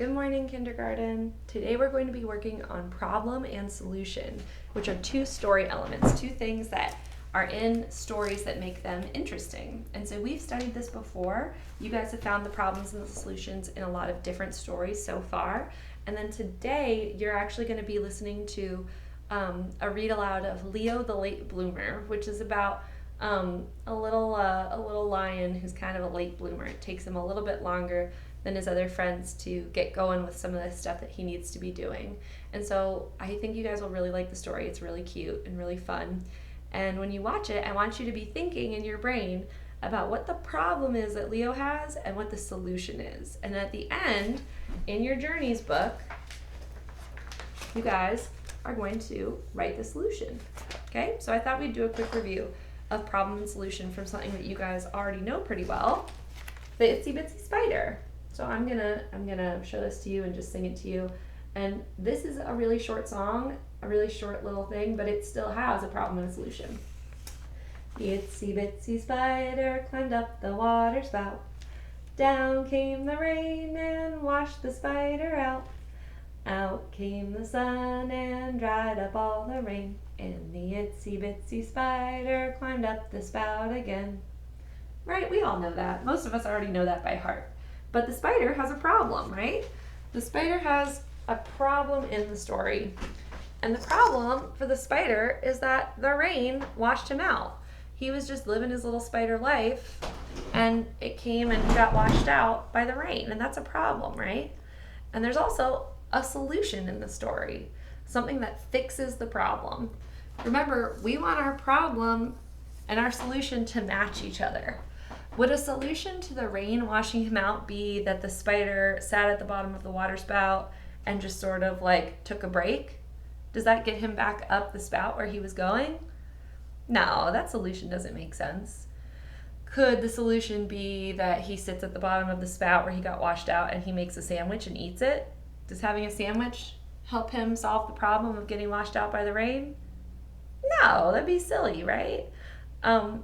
Good morning, kindergarten. Today we're going to be working on problem and solution, which are two story elements, two things that are in stories that make them interesting. And so we've studied this before. You guys have found the problems and the solutions in a lot of different stories so far. And then today you're actually going to be listening to a read aloud of Leo the Late Bloomer, which is about a little lion who's kind of a late bloomer. It takes him a little bit longer than his other friends to get going with some of the stuff that he needs to be doing. And so I think you guys will really like the story. It's really cute and really fun. And when you watch it, I want you to be thinking in your brain about what the problem is that Leo has and what the solution is. And at the end, in your journeys book, you guys are going to write the solution. Okay? So I thought we'd do a quick review of problem and solution from something that you guys already know pretty well, the Itsy Bitsy Spider. So I'm gonna show this to you and just sing it to you. And this is a really short song, a really short little thing, but it still has a problem and a solution. The itsy bitsy spider climbed up the water spout. Down came the rain and washed the spider out. Out came the sun and dried up all the rain. And the itsy bitsy spider climbed up the spout again. Right? We all know that. Most of us already know that by heart. But the spider has a problem, right? The spider has a problem in the story. And the problem for the spider is that the rain washed him out. He was just living his little spider life, and it came and got washed out by the rain. And that's a problem, right? And there's also a solution in the story, something that fixes the problem. Remember, we want our problem and our solution to match each other. Would a solution to the rain washing him out be that the spider sat at the bottom of the water spout and just sort of like took a break? Does that get him back up the spout where he was going? No, that solution doesn't make sense. Could the solution be that he sits at the bottom of the spout where he got washed out and he makes a sandwich and eats it? Does having a sandwich help him solve the problem of getting washed out by the rain? No, that'd be silly, right?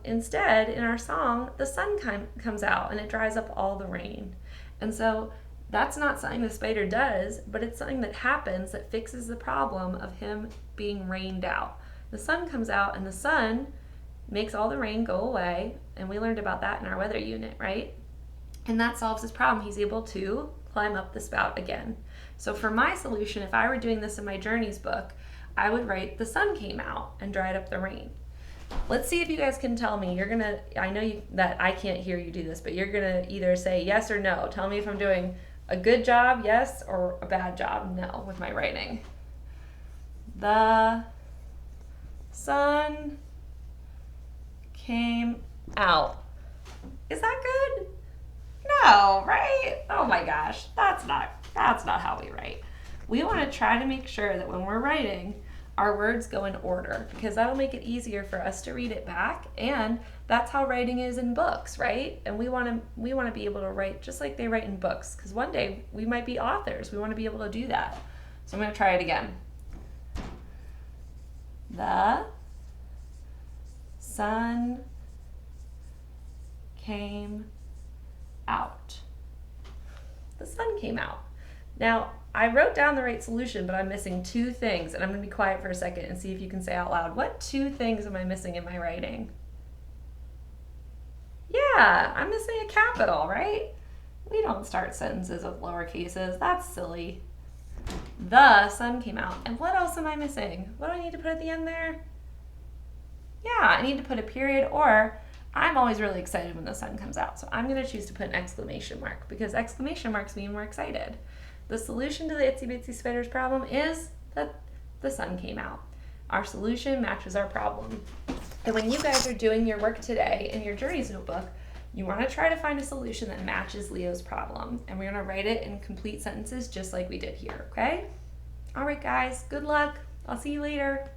Instead, in our song, the sun comes out and it dries up all the rain. And so that's not something the spider does, but it's something that happens that fixes the problem of him being rained out. The sun comes out and the sun makes all the rain go away, and we learned about that in our weather unit, right? And that solves his problem. He's able to climb up the spout again. So for my solution, if I were doing this in my journeys book, I would write the sun came out and dried up the rain. Let's see if you guys can tell me. I know that I can't hear you do this, but you're gonna either say yes or no. Tell me if I'm doing a good job, yes, or a bad job, no, with my writing. The sun came out. Is that good? No, right? Oh my gosh, that's not how we write. We want to try to make sure that when we're writing, our words go in order, because that'll make it easier for us to read it back, and that's how writing is in books, right? And we want to be able to write just like they write in books, because one day we might be authors. We want to be able to do that. So I'm going to try it again. The sun came out. The sun came out. Now, I wrote down the right solution, but I'm missing two things, and I'm going to be quiet for a second and see if you can say out loud, what two things am I missing in my writing? Yeah, I'm missing a capital, right? We don't start sentences with lower cases. That's silly. The sun came out. And what else am I missing? What do I need to put at the end there? Yeah, I need to put a period, or I'm always really excited when the sun comes out, so I'm going to choose to put an exclamation mark, because exclamation marks mean we're excited. The solution to the Itsy Bitsy Spider's problem is that the sun came out. Our solution matches our problem. And when you guys are doing your work today in your journeys notebook, you want to try to find a solution that matches Leo's problem. And we're going to write it in complete sentences just like we did here, okay? All right, guys, good luck. I'll see you later.